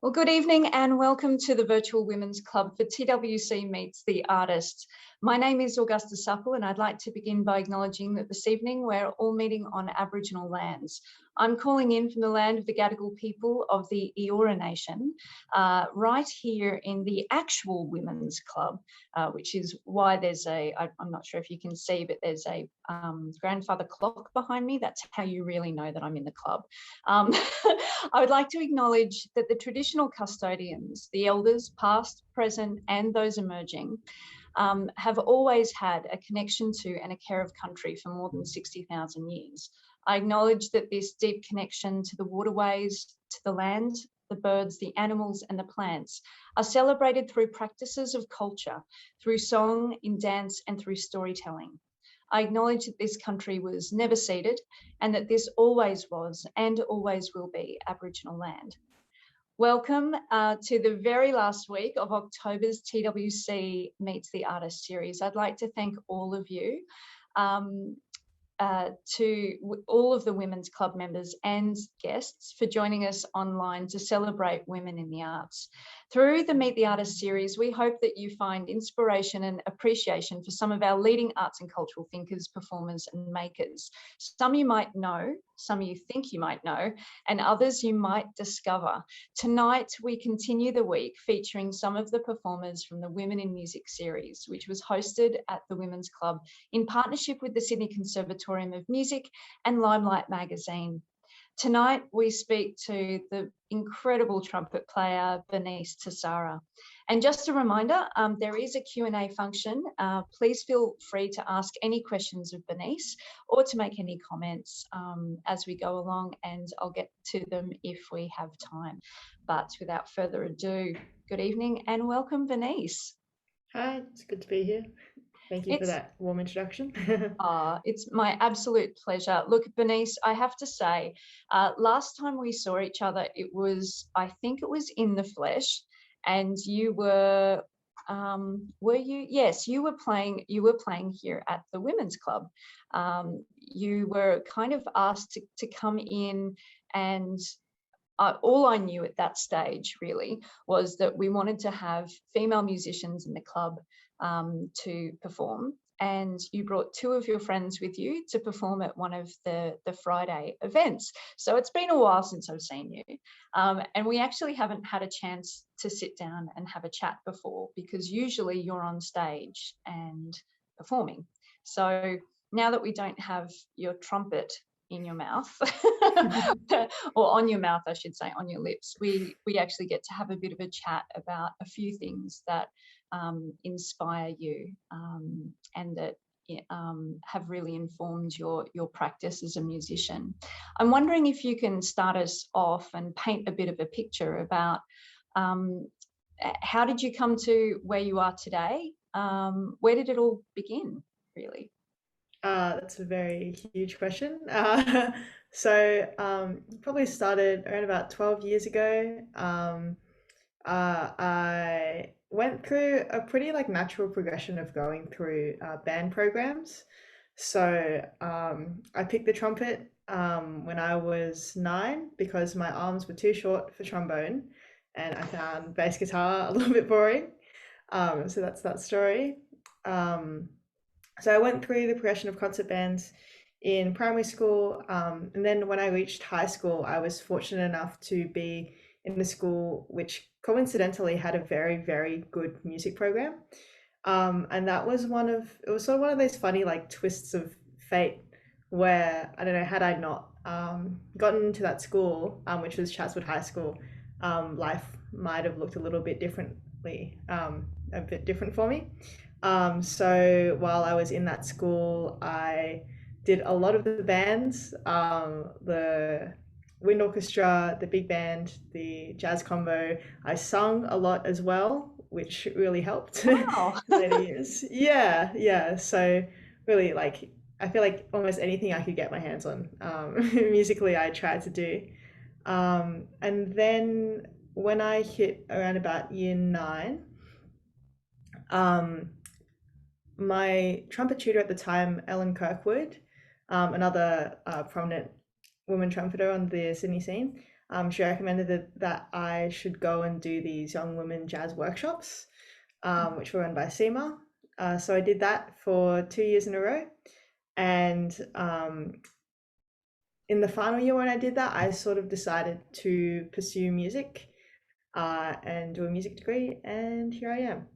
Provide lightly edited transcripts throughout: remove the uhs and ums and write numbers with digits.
Well, good evening and welcome to the Virtual Women's Club for TWC Meets the Artist. My name is Augusta Supple and I'd like to begin by acknowledging that this evening we're all meeting on Aboriginal lands. I'm calling in from the land of the Gadigal people of the Eora Nation, right here in the actual Women's Club, which is why there's I'm not sure if you can see, but there's a grandfather clock behind me. That's how you really know that I'm in the club. I would like to acknowledge that the traditional custodians, the elders, past, present, and those emerging, have always had a connection to and a care of country for more than 60,000 years. I acknowledge that this deep connection to the waterways, to the land, the birds, the animals, and the plants are celebrated through practices of culture, through song, in dance, and through storytelling. I acknowledge that this country was never ceded and that this always was and always will be Aboriginal land. Welcome to the very last week of October's TWC Meets the Artist series. I'd like to thank all of you, to all of the Women's Club members and guests for joining us online to celebrate women in the arts. Through the Meet the Artist series, we hope that you find inspiration and appreciation for some of our leading arts and cultural thinkers, performers and makers. Some you might know, some you think you might know, and others you might discover. Tonight, we continue the week featuring some of the performers from the Women in Music series, which was hosted at the Women's Club in partnership with the Sydney Conservatorium of Music and Limelight magazine. Tonight, we speak to the incredible trumpet player, Bernice Tessera. And just a reminder, there is a Q&A function. Please feel free to ask any questions of Bernice or to make any comments as we go along, and I'll get to them if we have time. But without further ado, good evening and welcome, Bernice. Hi, it's good to be here. Thank you for that warm introduction. It's my absolute pleasure. Look, Bernice, I have to say, last time we saw each other, I think it was in the flesh, and you were you? Yes, you were playing here at the Women's Club. You were kind of asked to come in, and all I knew at that stage really was that we wanted to have female musicians in the club to perform, and you brought two of your friends with you to perform at one of the Friday events. So it's been a while since I've seen you, and we actually haven't had a chance to sit down and have a chat before, because usually you're on stage and performing. So now that we don't have your trumpet in your mouth or on your mouth, I should say, on your lips, we actually get to have a bit of a chat about a few things that inspire you and that have really informed your practice as a musician. I'm wondering if you can start us off and paint a bit of a picture about how did you come to where you are today? Where did it all begin, really? That's a very huge question. Probably started around about 12 years ago. I went through a pretty natural progression of going through band programs. So I picked the trumpet when I was 9 because my arms were too short for trombone, and I found bass guitar a little bit boring. So that's that story. So I went through the progression of concert bands in primary school, and then when I reached high school, I was fortunate enough to be in a school which coincidentally had a very, very good music program. And that was it was sort of one of those funny twists of fate where, I don't know, had I not gotten into that school, which was Chatswood High School, life might have looked a little bit differently, a bit different for me. So while I was in that school, I did a lot of the bands, the wind orchestra, the big band, the jazz combo. I sung a lot as well, which really helped. Wow. Later years. Yeah. So really, I feel like almost anything I could get my hands on, musically, I tried to do. And then when I hit around about year 9, my trumpet tutor at the time, Ellen Kirkwood, another prominent woman trumpeter on the Sydney scene, She recommended that I should go and do these young women jazz workshops, which were run by SEMA. So I did that for 2 years in a row. And in the final year when I did that, I sort of decided to pursue music and do a music degree, and here I am.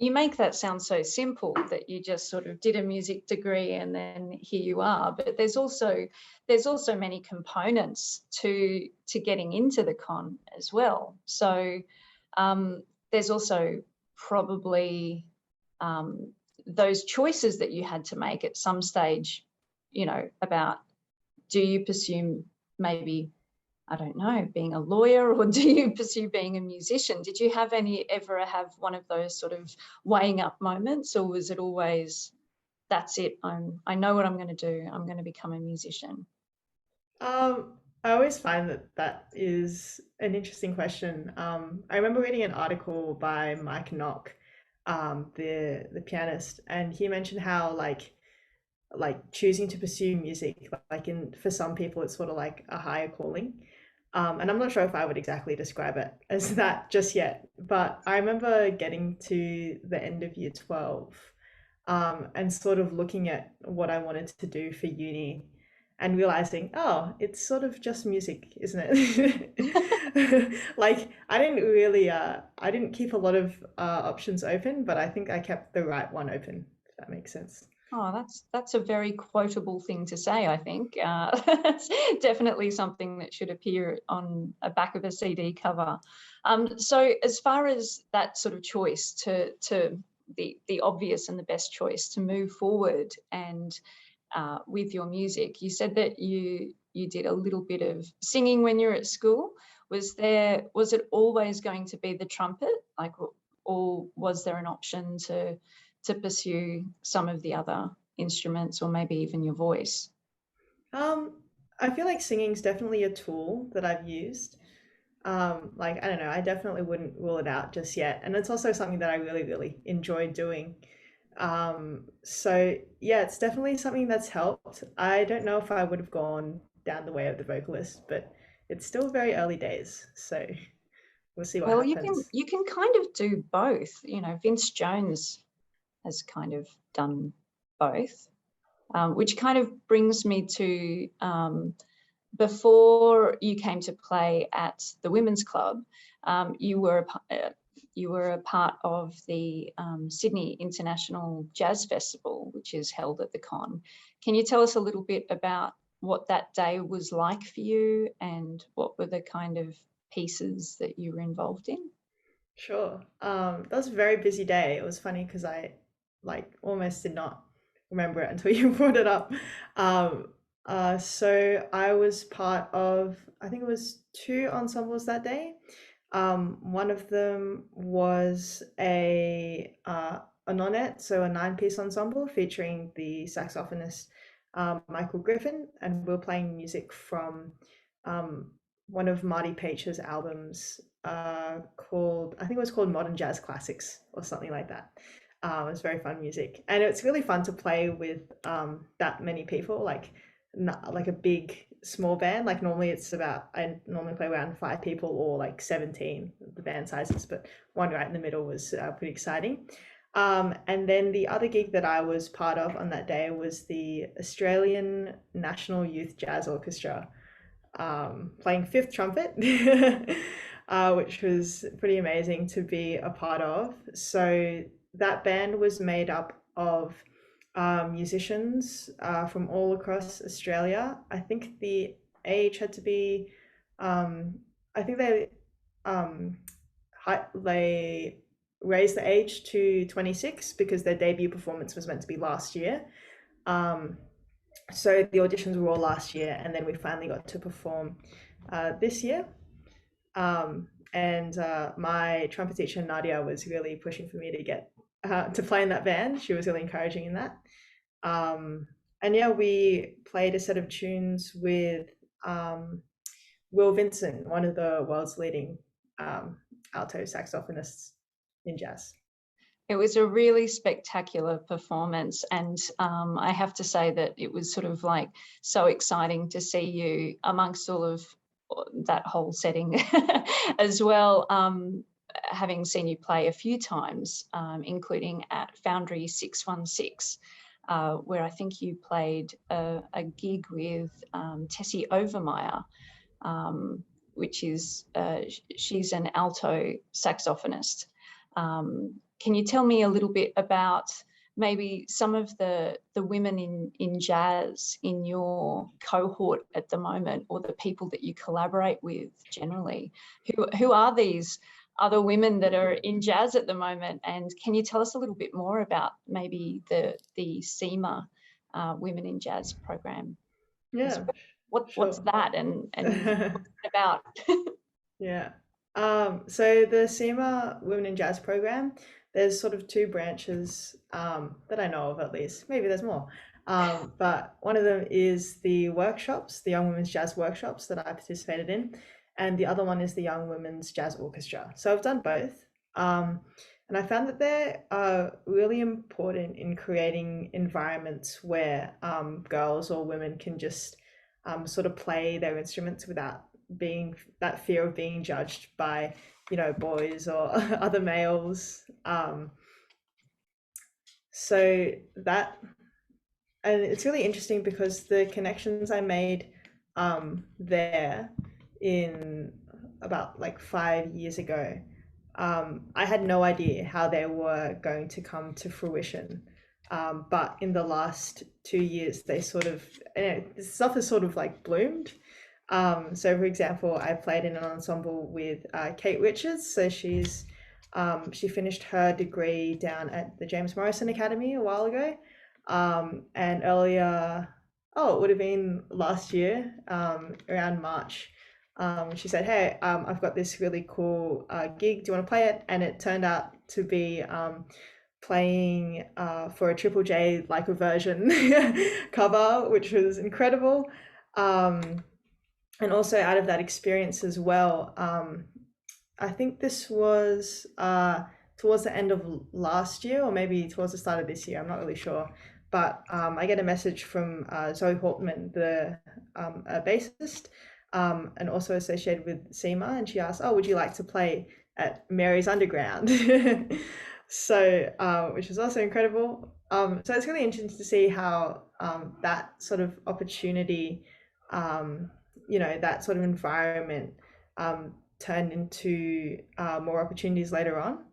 You make that sound so simple that you just sort of did a music degree and then here you are. But there's also many components to getting into the con as well. So there's also probably those choices that you had to make at some stage, you know, about do you pursue maybe, I don't know, being a lawyer, or do you pursue being a musician? Did you ever have one of those sort of weighing up moments, or was it always, that's it, I know what I'm going to do, I'm going to become a musician? I always find that that is an interesting question. I remember reading an article by Mike Nock, the pianist, and he mentioned how like choosing to pursue music, like in for some people it's sort of like a higher calling. And I'm not sure if I would exactly describe it as that just yet, but I remember getting to the end of year 12, and sort of looking at what I wanted to do for uni and realizing, oh, it's sort of just music, isn't it? Like I didn't keep a lot of options open, but I think I kept the right one open, if that makes sense. Oh, that's a very quotable thing to say, I think. That's definitely something that should appear on a back of a CD cover. So as far as that sort of choice to the obvious and the best choice to move forward and with your music, you said that you did a little bit of singing when you were at school. Was it always going to be the trumpet, like, or was there an option to pursue some of the other instruments, or maybe even your voice? Um, I feel like singing's definitely a tool that I've used. Like I don't know, I definitely wouldn't rule it out just yet. And it's also something that I really, really enjoy doing. So yeah, it's definitely something that's helped. I don't know if I would have gone down the way of the vocalist, but it's still very early days, so we'll see what Well, happens. you can kind of do both. You know, Vince Jones has kind of done both, which kind of brings me to before you came to play at the Women's Club, you were a part of the Sydney International Jazz Festival, which is held at the Con. Can you tell us a little bit about what that day was like for you, and what were the kind of pieces that you were involved in? Sure. That was a very busy day. It was funny because I like almost did not remember it until you brought it up. Um, so I was part of, I think it was two ensembles that day. One of them was a nonet, so a nine-piece ensemble featuring the saxophonist Michael Griffin, and we are playing music from um, one of Marty Page's albums called, I think it was called Modern Jazz Classics or something like that. It was very fun music, and it's really fun to play with that many people, like not like a big small band. Like normally it's about, I normally play around 5 people or like 17, the band sizes, but one right in the middle was pretty exciting. And then the other gig that I was part of on that day was the Australian National Youth Jazz Orchestra, playing fifth trumpet, which was pretty amazing to be a part of. So that band was made up of musicians from all across Australia. I think the age had to be, I think um, they raised the age to 26 because their debut performance was meant to be last year. Um, so the auditions were all last year, and then we finally got to perform this year. And my trumpet teacher Nadia was really pushing for me to get to play in that band. She was really encouraging in that. Um, and yeah, we played a set of tunes with um, Will Vincent, one of the world's leading alto saxophonists in jazz. It was a really spectacular performance, and I have to say that it was sort of like so exciting to see you amongst all of that whole setting as well, having seen you play a few times, including at Foundry 616, where I think you played a gig with Tessie Overmeyer, which is, she's an alto saxophonist. Can you tell me a little bit about maybe some of the women in jazz in your cohort at the moment, or the people that you collaborate with generally? Who are these other women that are in jazz at the moment? And can you tell us a little bit more about maybe the SEMA Women in Jazz program? Yeah, What's sure. that and what's it about? Yeah. So the SEMA Women in Jazz program, there's sort of two branches that I know of at least. Maybe there's more. But one of them is the workshops, the Young Women's Jazz workshops that I participated in, and the other one is the Young Women's Jazz Orchestra. So I've done both. And I found that they're really important in creating environments where girls or women can just sort of play their instruments without being that fear of being judged by, you know, boys or other males. So that, and it's really interesting because the connections I made there in about like 5 years ago, I had no idea how they were going to come to fruition. But in the last 2 years, they sort of, this stuff has sort of like bloomed. So for example, I played in an ensemble with Kate Richards. So she finished her degree down at the James Morrison Academy a while ago. And earlier, it would have been last year, around March, she said, "Hey, I've got this really cool gig. Do you want to play it?" And it turned out to be playing for a Triple J like a version cover, which was incredible. And also out of that experience as well, I think this was towards the end of last year, or maybe towards the start of this year. I'm not really sure. But I get a message from Zoe Hortman, the bassist, and also associated with SEMA, and she asked, "Oh, would you like to play at Mary's Underground?" So, which was also incredible. So it's really interesting to see how that sort of opportunity, that sort of environment turned into more opportunities later on.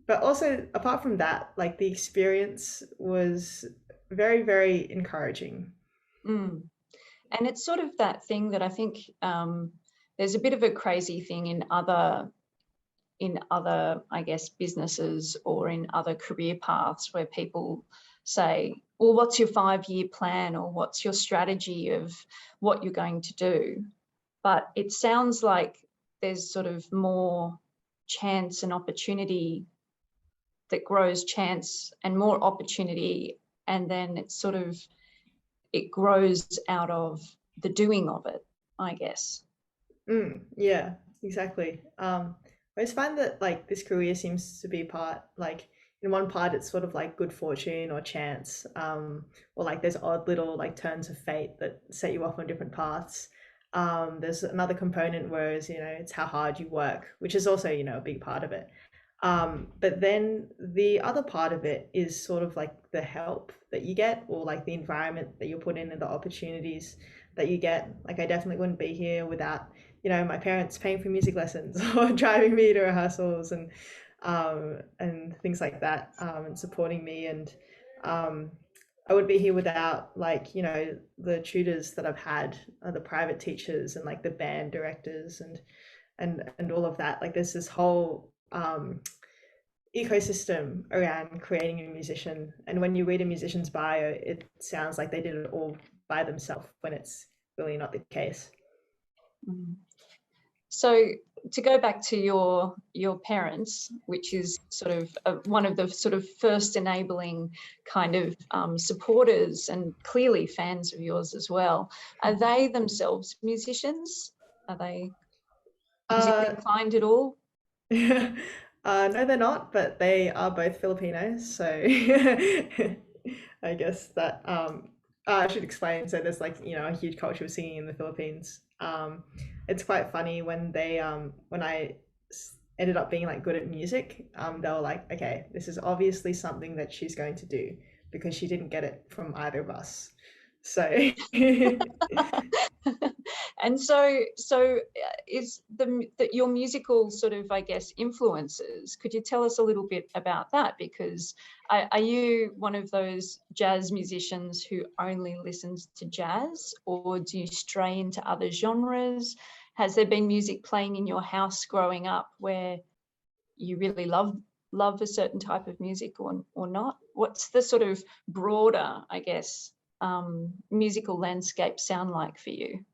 But also, apart from that, like the experience was very, very encouraging. Mm. And it's sort of that thing that I think there's a bit of a crazy thing in other, I guess, businesses or in other career paths where people say, well, what's your 5-year plan, or what's your strategy of what you're going to do? But it sounds like there's sort of more chance and opportunity that grows chance and more opportunity, and then it grows out of the doing of it, I guess. Yeah, exactly. I just find that like this career seems to be in one part it's sort of like good fortune or chance, or like there's odd little like turns of fate that set you off on different paths. There's another component where it's how hard you work, which is also a big part of it. But then the other part of it is sort of like the help that you get, or like the environment that you're put in and the opportunities that you get. Like I definitely wouldn't be here without, my parents paying for music lessons or driving me to rehearsals and things like that, and supporting me. And I wouldn't be here without the tutors that I've had, the private teachers and like the band directors and all of that. Like there's this whole ecosystem around creating a musician, and when you read a musician's bio, it sounds like they did it all by themselves, when it's really not the case. So to go back to your parents, which is sort of one of the sort of first enabling kind of supporters and clearly fans of yours as well, are they themselves musicians? Are they musically inclined at all? No, they're not, but they are both Filipinos. So I guess that I should explain. So there's like, a huge culture of singing in the Philippines. It's quite funny when when ended up being like good at music, they were like, okay, this is obviously something that she's going to do because she didn't get it from either of us. So And so is your musical sort of, I guess, influences, could you tell us a little bit about that? Because are you one of those jazz musicians who only listens to jazz, or do you stray into other genres? Has there been music playing in your house growing up where you really love a certain type of music, or not? What's the sort of broader, I guess, musical landscape sound like for you?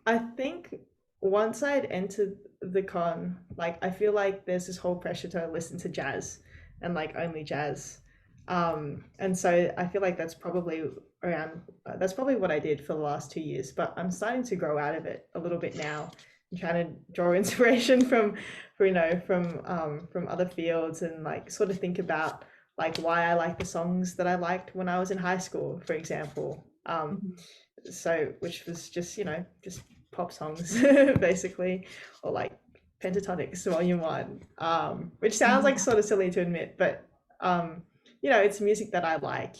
I think once I'd entered the con, like I feel like there's this whole pressure to listen to jazz and like only jazz. And so I feel like that's probably what I did for the last 2 years, but I'm starting to grow out of it a little bit now and trying to draw inspiration from other fields and like sort of think about like why I like the songs that I liked when I was in high school, for example. Mhm. So which was just just pop songs basically, or like Pentatonics Volume One, which sounds like Mhm. sort of silly to admit, but it's music that I like.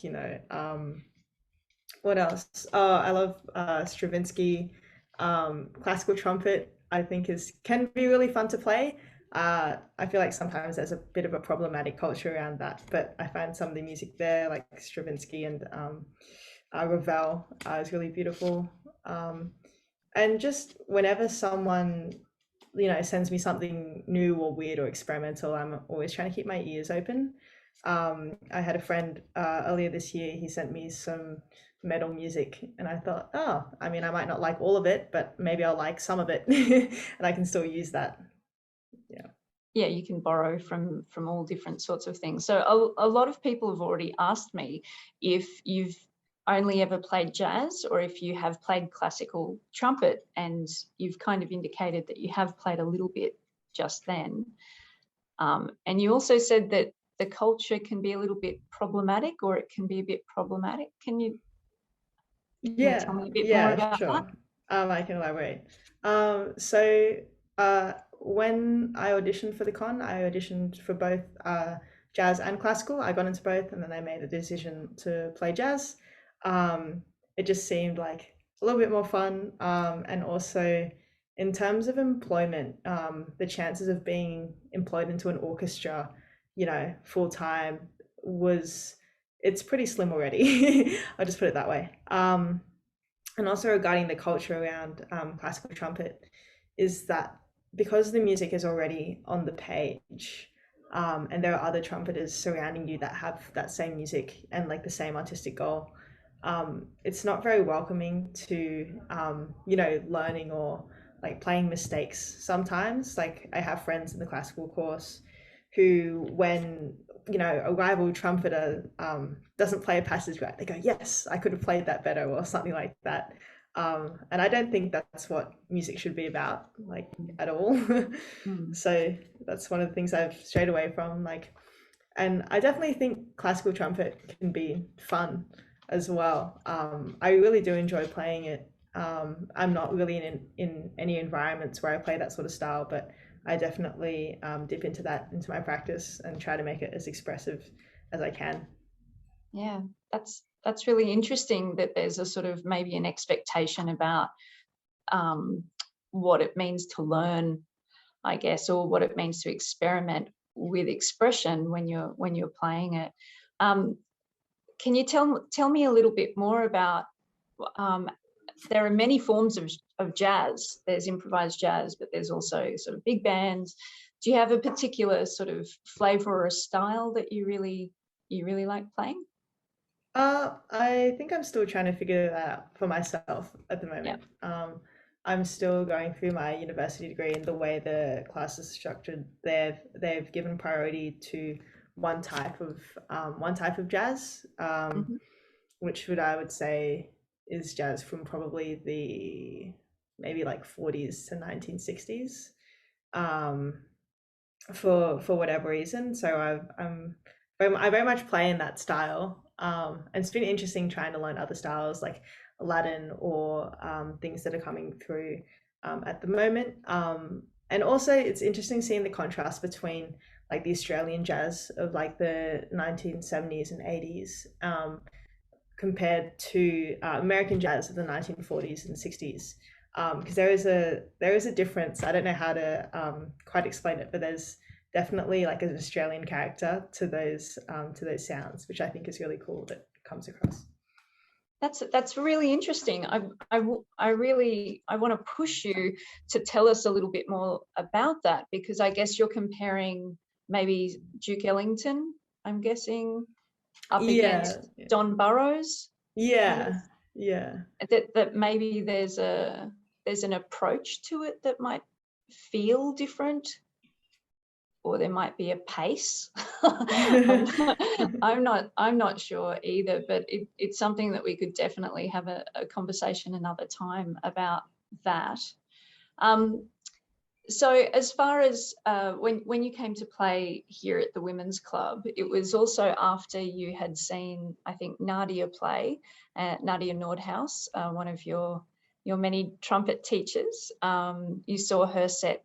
What else? Oh, I love Stravinsky. Classical trumpet, I think, is can be really fun to play. I feel like sometimes there's a bit of a problematic culture around that, but I find some of the music there, like Stravinsky and Ravel, is really beautiful. Um, and just whenever someone, sends me something new or weird or experimental, I'm always trying to keep my ears open. I had a friend earlier this year, he sent me some metal music, and I thought, oh, I mean, I might not like all of it, but maybe I'll like some of it, and I can still use that. Yeah. Yeah, you can borrow from all different sorts of things. So a lot of people have already asked me if you've only ever played jazz or if you have played classical trumpet, and you've kind of indicated that you have played a little bit just then. And you also said that the culture can be a little bit problematic, or it can be a bit problematic. Can you tell Yeah, me a bit more yeah, about that? sure. I can elaborate. So when I auditioned for the con, I auditioned for both jazz and classical. I got into both, and then I made a decision to play jazz. Um, it just seemed like a little bit more fun, and also in terms of employment, the chances of being employed into an orchestra, full time was it's pretty slim already. I'll just put it that way. And also regarding the culture around classical trumpet, is that because the music is already on the page, and there are other trumpeters surrounding you that have that same music and like the same artistic goal, it's not very welcoming to learning or like playing mistakes. Sometimes, like I have friends in the classical course who, when a rival trumpeter doesn't play a passage right, they go, "Yes, I could have played that better," or something like that. And I don't think that's what music should be about, like at all. Mm. So that's one of the things I've strayed away from. Like, and I definitely think classical trumpet can be fun as well. I really do enjoy playing it. I'm not really in any environments where I play that sort of style, but I definitely dip into my practice and try to make it as expressive as I can. Yeah, that's really interesting that there's a sort of maybe an expectation about um, what it means to learn, I guess, or what it means to experiment with expression when you're playing it. Um, can you tell me a little bit more about? Um, there are many forms of jazz. There's improvised jazz, but there's also sort of big bands. Do you have a particular sort of flavor or a style that you really like playing? I think I'm still trying to figure that out for myself at the Yeah. moment. I'm still going through my university degree, and the way the class is structured, they've given priority to one type of jazz, Mhm. which I would say is jazz from probably the maybe like 40s to 1960s. Um, for whatever reason. So I very much play in that style. And it's been interesting trying to learn other styles like Latin or things that are coming through at the moment. And also, it's interesting seeing the contrast between like the Australian jazz of like the 1970s and 80s compared to American jazz of the 1940s and 60s. Because there is a difference. I don't know how to quite explain it, but there's definitely like an Australian character to those sounds, which I think is really cool that comes across. That's really interesting. I really want to push you to tell us a little bit more about that, because I guess you're comparing maybe Duke Ellington, I'm guessing, up Yeah, against Don Burrows. yeah, yeah. That maybe there's an approach to it that might feel different, or there might be a pace. I'm not sure either, but it's something that we could definitely have a conversation another time about that. So as far as when you came to play here at the Women's Club, it was also after you had seen, I think, Nadia play, Nadia Nordhaus, one of your many trumpet teachers. You saw her set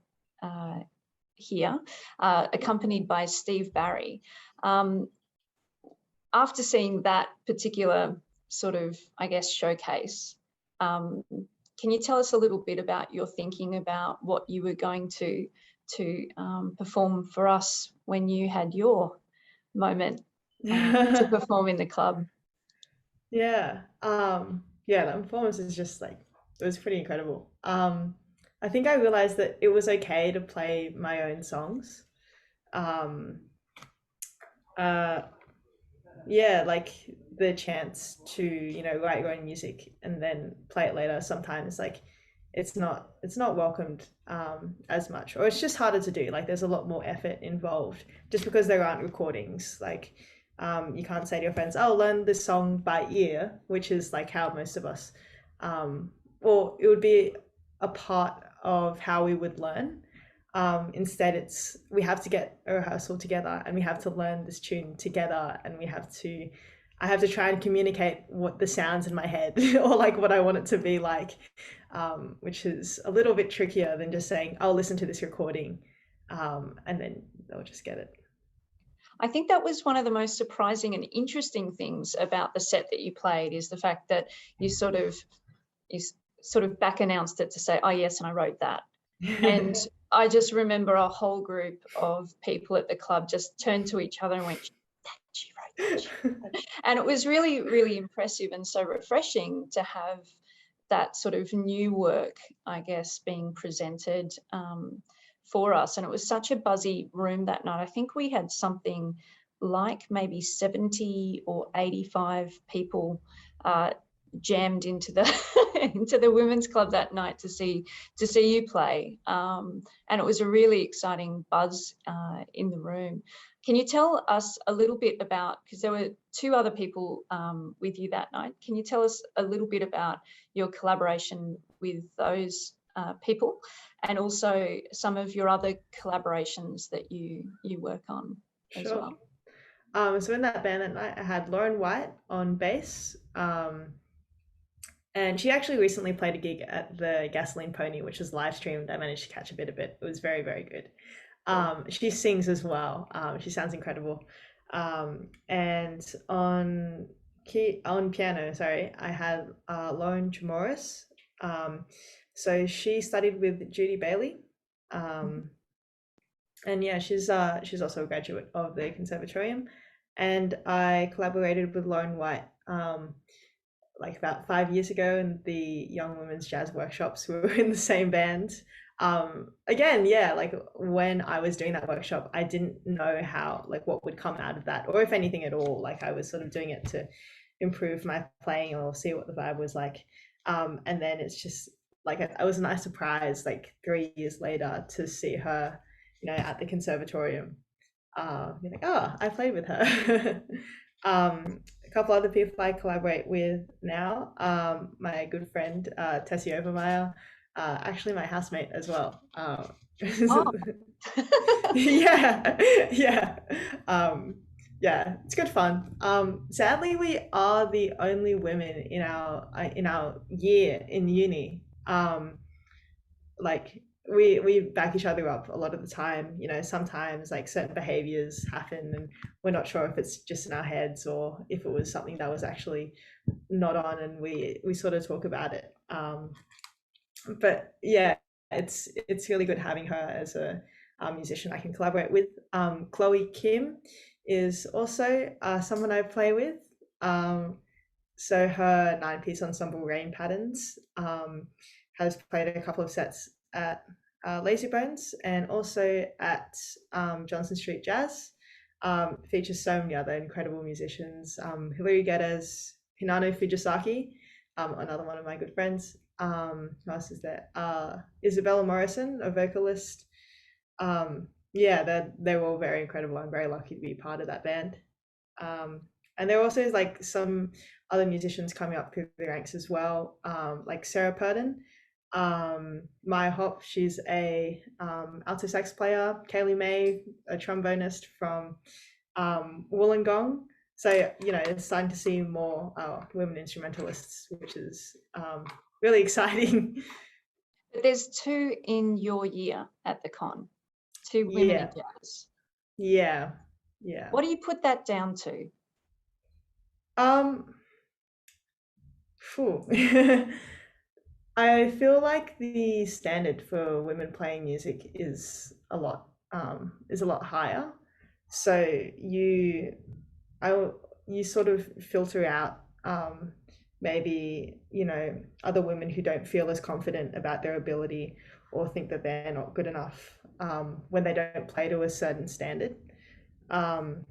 here, accompanied by Steve Barry. After seeing that particular sort of, I guess, showcase, can you tell us a little bit about your thinking about what you were going to perform for us when you had your moment to perform in the club? Yeah. Yeah, that performance is just like it was pretty incredible. I think I realized that it was okay to play my own songs. Um, uh, yeah, like the chance to, write your own music and then play it later sometimes like it's not welcomed as much, or it's just harder to do. Like there's a lot more effort involved just because there aren't recordings. Like you can't say to your friends, "Oh, learn this song by ear," which is like how most of us or it would be a part of how we would learn. Instead, it's we have to get a rehearsal together and we have to learn this tune together, and I have to try and communicate what the sounds in my head or like what I want it to be like, which is a little bit trickier than just saying, "I'll listen to this recording," and then they'll just get it. I think that was one of the most surprising and interesting things about the set that you played, is the fact that you sort of back announced it to say, "Oh yes, and I wrote that." And I just remember a whole group of people at the club just turned to each other and went, "She wrote that." She wrote that." And it was really, really impressive and so refreshing to have that sort of new work, I guess, being presented for us. And it was such a buzzy room that night. I think we had something like maybe 70 or 85 people jammed into the into the Women's Club that night to see you play, and it was a really exciting buzz in the room. Can you tell us a little bit about, because there were two other people with you that night, can you tell us a little bit about your collaboration with those people, and also some of your other collaborations that you work on as Sure. well? So in that band that night, I had Lauren White on bass, and she actually recently played a gig at the Gasoline Pony, which was live streamed. I managed to catch a bit of it. It was very, very good. She sings as well. She sounds incredible. And on piano, sorry, I had Lauren Jamoris. So she studied with Judy Bailey. And yeah, she's also a graduate of the conservatorium. And I collaborated with Lauren White like about 5 years ago in the Young Women's Jazz Workshops. We were in the same band. Again, yeah, like when I was doing that workshop, I didn't know how, like, what would come out of that, or if anything at all. Like, I was sort of doing it to improve my playing or see what the vibe was like. And then it's just like, I was a nice surprise, like 3 years later, to see her, at the conservatorium. Be like, oh, I played with her. A couple other people I collaborate with now. My good friend Tessie Overmeyer. actually my housemate as well. Oh, Yeah, yeah, um, yeah. It's good fun. Sadly, we are the only women in our year in uni. Like we back each other up a lot of the time. You know, sometimes like certain behaviors happen, and we're not sure if it's just in our heads or if it was something that was actually not on, and we sort of talk about it. But yeah, it's really good having her as a musician I can collaborate with. Chloe Kim is also someone I play with. So her nine-piece ensemble Rain Patterns has played a couple of sets at Lazy Bones and also at Johnson Street Jazz. Features so many other incredible musicians. Hilary Geddes, Hinano Fujisaki, another one of my good friends. Who else is there? Isabella Morrison, a vocalist. Yeah, they're all very incredible. I'm very lucky to be part of that band. And there also is like some other musicians coming up through the ranks as well, like Sarah Purden, Maya Hop. She's a alto sax player. Kaylee May, a trombonist from Wollongong. So you know, it's starting to see more women instrumentalists, which is really exciting. but there's two in your year at the con, two women in Yeah, jazz. yeah, yeah. What do you put that down to? Um, phew. I feel like the standard for women playing music is a lot higher. So I you sort of filter out maybe you know other women who don't feel as confident about their ability or think that they're not good enough when they don't play to a certain standard. Um,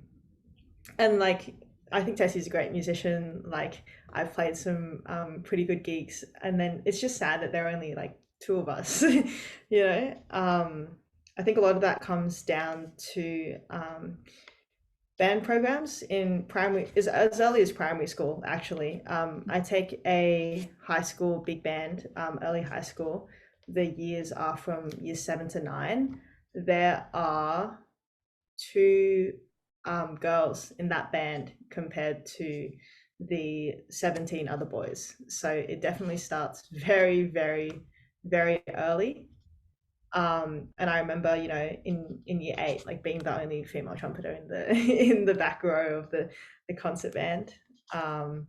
and like I think Tessie's a great musician. Like I've played some pretty good gigs, and then it's just sad that there are only like two of us. You know, I think a lot of that comes down to band programs in primary, is as early as primary school. Actually, I take a high school big band, early high school. The years are from years 7 to 9. There are two girls in that band compared to the 17 other boys. So it definitely starts very, very, very early. And I remember, you know, in year 8, like being the only female trumpeter in the in the back row of the concert band. Um,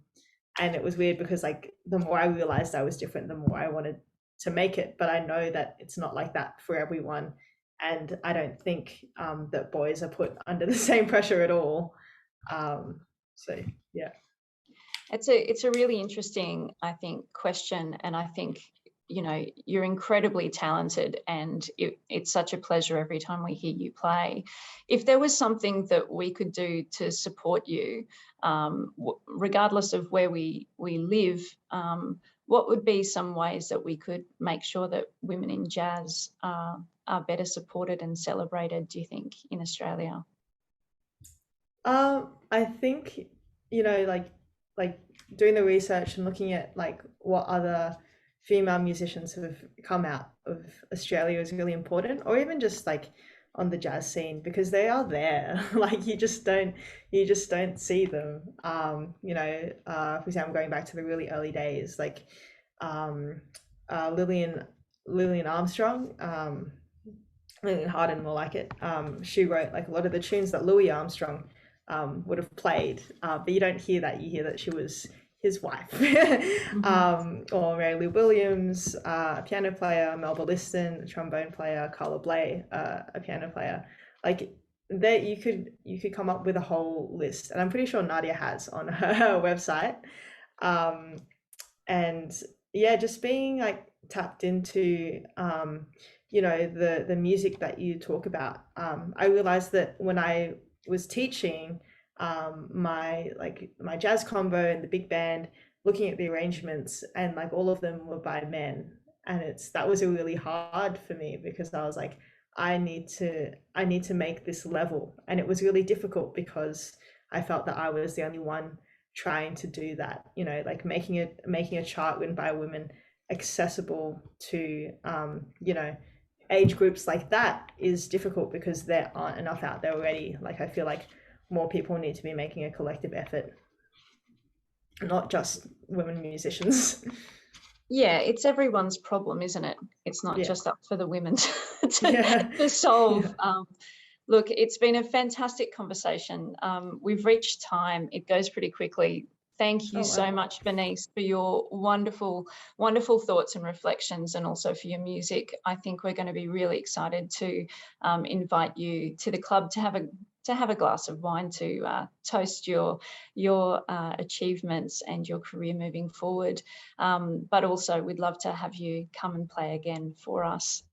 and it was weird because like the more I realized I was different, the more I wanted to make it. But I know that it's not like that for everyone, and I don't think that boys are put under the same pressure at all. So yeah. It's a really interesting, I think, question, and I think you know you're incredibly talented, and it's such a pleasure every time we hear you play. If there was something that we could do to support you, regardless of where we live, what would be some ways that we could make sure that women in jazz are better supported and celebrated, do you think, in Australia? I think you know, like doing the research and looking at like what other female musicians have come out of Australia is really important, or even just like on the jazz scene because they are there. Like you just don't see them. You know, for example, going back to the really early days, like um, Lillian Armstrong. Lillian Harden more like it. She wrote like a lot of the tunes that Louis Armstrong would have played, but you don't hear that. You hear that she was his wife. Mm-hmm. Or Mary Lou Williams, a piano player, Melba Liston, a trombone player, Carla Bley, a piano player. Like there, you could come up with a whole list, and I'm pretty sure Nadia has on her website. Um, and yeah, just being like tapped into you know the music that you talk about. I realized that when I was teaching my jazz combo and the big band, looking at the arrangements, and like all of them were by men, and it's that was really hard for me because I was like I need to make this level, and it was really difficult because I felt that I was the only one trying to do that, you know, like making a chart written by women accessible to, you know, age groups like that is difficult because there aren't enough out there already. Like, I feel like more people need to be making a collective effort, not just women musicians. Yeah, it's everyone's problem, isn't it? It's not Yeah. just up for the women Yeah. to solve. Yeah. Look, it's been a fantastic conversation. We've reached time. It goes pretty quickly. Thank you Oh, so wow. much, Bernice, for your wonderful, wonderful thoughts and reflections, and also for your music. I think we're going to be really excited to invite you to the club to have a glass of wine to toast your achievements and your career moving forward. But also, we'd love to have you come and play again for us.